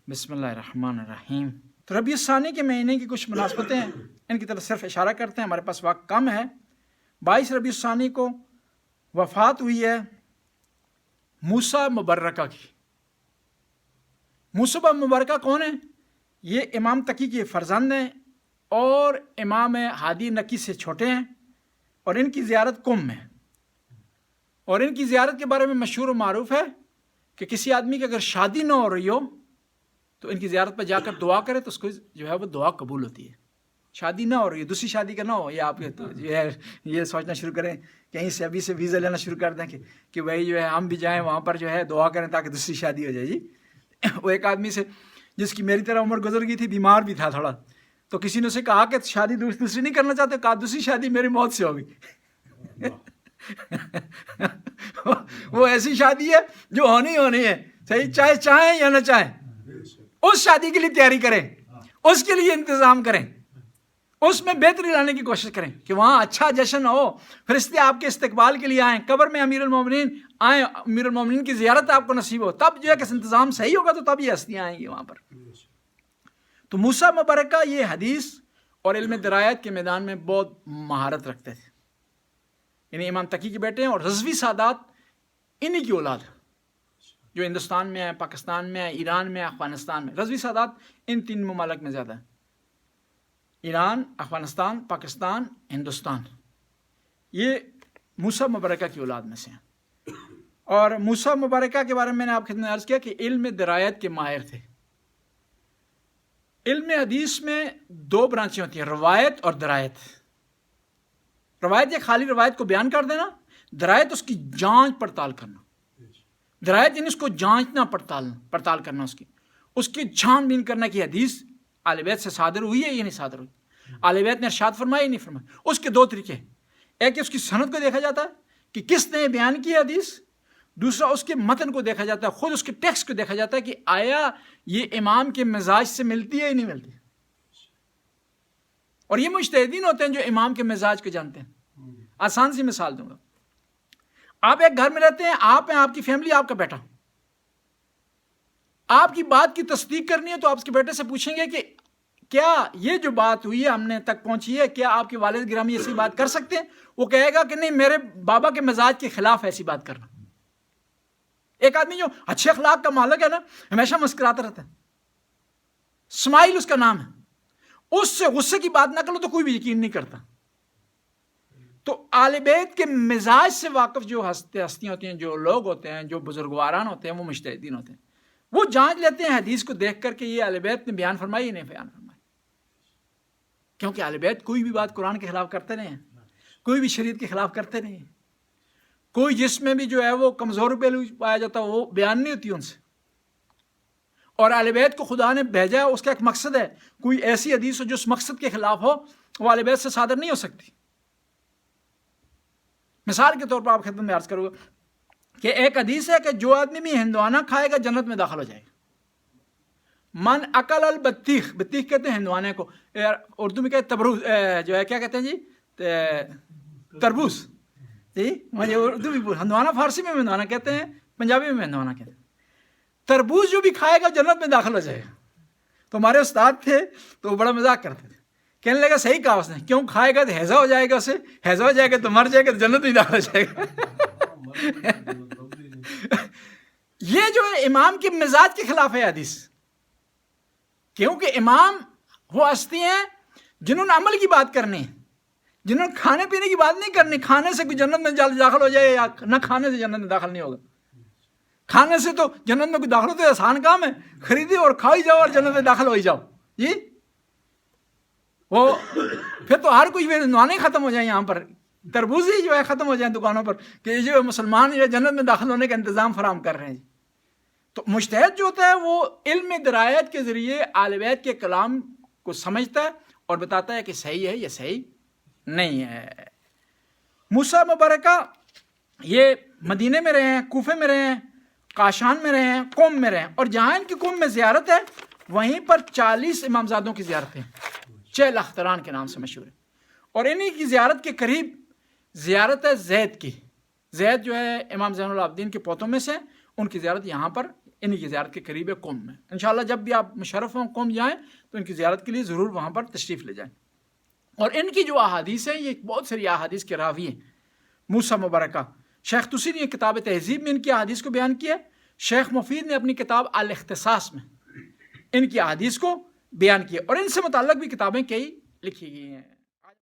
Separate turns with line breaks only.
بسم اللہ الرحمن الرحیم۔ تو ربیع الثانی کے مہینے کی کچھ مناسبتیں ہیں، ان کی طرف صرف اشارہ کرتے ہیں، ہمارے پاس وقت کم ہے۔ 22 ربیع الثانی کو وفات ہوئی ہے موسیٰ مبرکہ کی۔ موسیٰ مبرکہ کون ہیں؟ یہ امام تقی کے فرزند ہیں اور امام ہادی نقی سے چھوٹے ہیں، اور ان کی زیارت قم میں، اور ان کی زیارت کے بارے میں مشہور و معروف ہے کہ کسی آدمی کی اگر شادی نہ ہو رہی ہو تو ان کی زیارت پہ جا کر دعا کرے تو اس کو جو ہے وہ دعا قبول ہوتی ہے۔ شادی نہ ہو رہی ہے، دوسری شادی کا نہ ہو، یا آپ جو ہے یہ سوچنا شروع کریں کہیں سے ابھی سے ویزا لینا شروع کر دیں کہ بھائی جو ہے ہم بھی جائیں وہاں پر جو ہے دعا کریں تاکہ دوسری شادی ہو جائے۔ جی وہ ایک آدمی سے جس کی میری طرح عمر گزر گئی تھی، بیمار بھی تھا تھوڑا، تو کسی نے اسے کہا کہ شادی دوسری نہیں کرنا چاہتے، کہا دوسری شادی میری موت سے ہوگی۔ وہ ایسی شادی ہے جو ہونی ہے، صحیح، چاہے چاہیں یا نہ چاہیں، اس شادی کے لیے تیاری کریں، اس کے لیے انتظام کریں، اس میں بہتری لانے کی کوشش کریں کہ وہاں اچھا جشن ہو، فرشتے آپ کے استقبال کے لیے آئیں، قبر میں امیر المومنین آئیں، امیر المومنین کی زیارت آپ کو نصیب ہو، تب جو ہے کہ انتظام صحیح ہوگا تو تب یہ ہستیاں آئیں گی وہاں پر۔ تو موسیٰ مبرکہ یہ حدیث اور علم درایت کے میدان میں بہت مہارت رکھتے تھے، یعنی امام تقی کے بیٹے ہیں، اور رضوی سادات انہی کی اولاد ہے جو ہندوستان میں ہے، پاکستان میں ہے، ایران میں ہے، افغانستان میں۔ رضوی سادات ان 3 ممالک میں زیادہ ہیں، ایران، افغانستان، پاکستان، ہندوستان، یہ موسیٰ مبرکہ کی اولاد میں سے ہیں۔ اور موسیٰ مبرکہ کے بارے میں نے آپ خدمت عرض کیا کہ علم درایت کے ماہر تھے۔ علم حدیث میں 2 برانچیں ہوتی ہیں، روایت اور درایت۔ روایت یہ خالی روایت کو بیان کر دینا، درایت اس کی جانچ پڑتال کرنا۔ درایت یعنی اس کو جانچنا پڑتال کرنا، اس کی چھان بین کرنا کہ حدیث اہل بیت سے صادر ہوئی ہے یا نہیں صادر ہوئی، اہل بیت نے ارشاد فرمایا یا نہیں فرمایا۔ اس کے 2 طریقے ہیں، ایک اس کی سند کو دیکھا جاتا ہے کہ کس نے بیان کی حدیث، دوسرا اس کے متن کو دیکھا جاتا ہے، خود اس کے ٹیکسٹ کو دیکھا جاتا ہے کہ آیا یہ امام کے مزاج سے ملتی ہے یا نہیں ملتی۔ اور یہ مجتہدین ہوتے ہیں جو امام کے مزاج کو جانتے ہیں۔ آسان سی مثال دوں گا، آپ ایک گھر میں رہتے ہیں، آپ ہیں، آپ کی فیملی، آپ کا بیٹا، آپ کی بات کی تصدیق کرنی ہے تو آپ اس کے بیٹے سے پوچھیں گے کہ کیا یہ جو بات ہوئی ہے ہم نے تک پہنچی ہے، کیا آپ کے والد گرامی ایسی بات کر سکتے ہیں؟ وہ کہے گا کہ نہیں، میرے بابا کے مزاج کے خلاف ایسی بات کرنا۔ ایک آدمی جو اچھے اخلاق کا مالک ہے نا، ہمیشہ مسکراتا رہتا ہے، اسمائل اس کا نام ہے، اس سے غصے کی بات نہ کرو تو کوئی بھی یقین نہیں کرتا۔ تو اہل بیت کے مزاج سے واقف جو ہستیاں ہوتی ہیں، جو لوگ ہوتے ہیں، جو بزرگواران ہوتے ہیں، وہ مجتہدین ہوتے ہیں، وہ جانچ لیتے ہیں حدیث کو دیکھ کر کہ یہ اہل بیت نے بیان فرمائی یا نہیں بیان فرمائی، کیونکہ اہل بیت کوئی بھی بات قرآن کے خلاف کرتے نہیں ہیں، کوئی بھی شریعت کے خلاف کرتے نہیں ہیں، کوئی جس میں بھی جو ہے وہ کمزور پہلو پایا جاتا ہے وہ بیان نہیں ہوتی ان سے۔ اور اہل بیت کو خدا نے بھیجا ہے، اس کا ایک مقصد ہے، کوئی ایسی حدیث ہو جو اس مقصد کے خلاف ہو، وہ اہل بیت سے صادر نہیں ہو سکتی۔ مثال کے طور پر آپ خدمت میں عرض کروں گا کہ ایک حدیث ہے کہ جو آدمی بھی ہندوانہ کھائے گا جنت میں داخل ہو جائے گا۔ من اکل البطیخ، بطیخ کہتے ہیں ہندوانے کو، اردو میں کہتے تبروز، جو ہے کیا کہتے ہیں جی، تربوز، جی مجھے اردو بھی ہندوانا، فارسی میں ہندوانا کہتے ہیں، پنجابی میں ہندوانا کہتے ہیں۔ تربوز جو بھی کھائے گا جنت میں داخل ہو جائے گا۔ تو ہمارے استاد تھے تو وہ بڑا مذاق کرتے تھے، کہنے لگا صحیح کہا اس نے، کیوں کھائے گا تو ہیضہ ہو جائے گا، اسے ہیضہ ہو جائے گا تو مر جائے گا تو جنت میں داخل ہو جائے گا۔ یہ جو ہے امام کے مزاج کے خلاف ہے حدیث، کیونکہ امام وہ ہستی ہیں جنہوں نے عمل کی بات کرنی ہے، جنہوں نے کھانے پینے کی بات نہیں کرنی۔ کھانے سے کوئی جنت میں داخل ہو جائے یا نہ کھانے سے جنت میں داخل نہیں ہوگا۔ کھانے سے تو جنت میں کوئی داخل ہوتا ہے، آسان کام ہے، خریدی اور کھائی جاؤ اور جنت میں داخل ہو ہی جاؤ۔ جی وہ پھر تو ہر کوئی نوانے ختم ہو جائیں، یہاں پر تربوزی جو ہے ختم ہو جائیں دکانوں پر کہ یہ جو مسلمان یہ جنت میں داخل ہونے کا انتظام فراہم کر رہے ہیں۔ تو مجتہد جو ہوتا ہے وہ علم درایت کے ذریعے اہل بیت کے کلام کو سمجھتا ہے اور بتاتا ہے کہ صحیح ہے یا صحیح نہیں ہے۔ موسیٰ مبرکہ یہ مدینے میں رہے ہیں، کوفے میں رہے ہیں، کاشان میں رہے ہیں، قم میں رہے ہیں، اور جہاں ان کی قم میں زیارت ہے وہیں پر 40 امامزادوں کی زیارتیں، 6 اختران کے نام سے مشہور ہے۔ اور انہی کی زیارت کے قریب زیارت ہے زید کی۔ زید جو ہے امام زین العابدین کے پوتوں میں سے، ان کی زیارت یہاں پر انہی کی زیارت کے قریب ہے قم میں. انشاءاللہ جب بھی آپ مشرف ہوں قم جائیں تو ان کی زیارت کے لیے ضرور وہاں پر تشریف لے جائیں. اور ان کی جو احادیث ہیں یہ بہت ساری احادیث کے راوی ہیں. موسیٰ مبارکہ شیخ طوسی نے کتاب تہذیب میں ان کی احادیث کو بیان کیا. شیخ مفید نے اپنی کتاب الاختصاص میں ان کی احادیث کو بیان کیا، اور ان سے متعلق بھی کتابیں کئی لکھی گئی ہیں.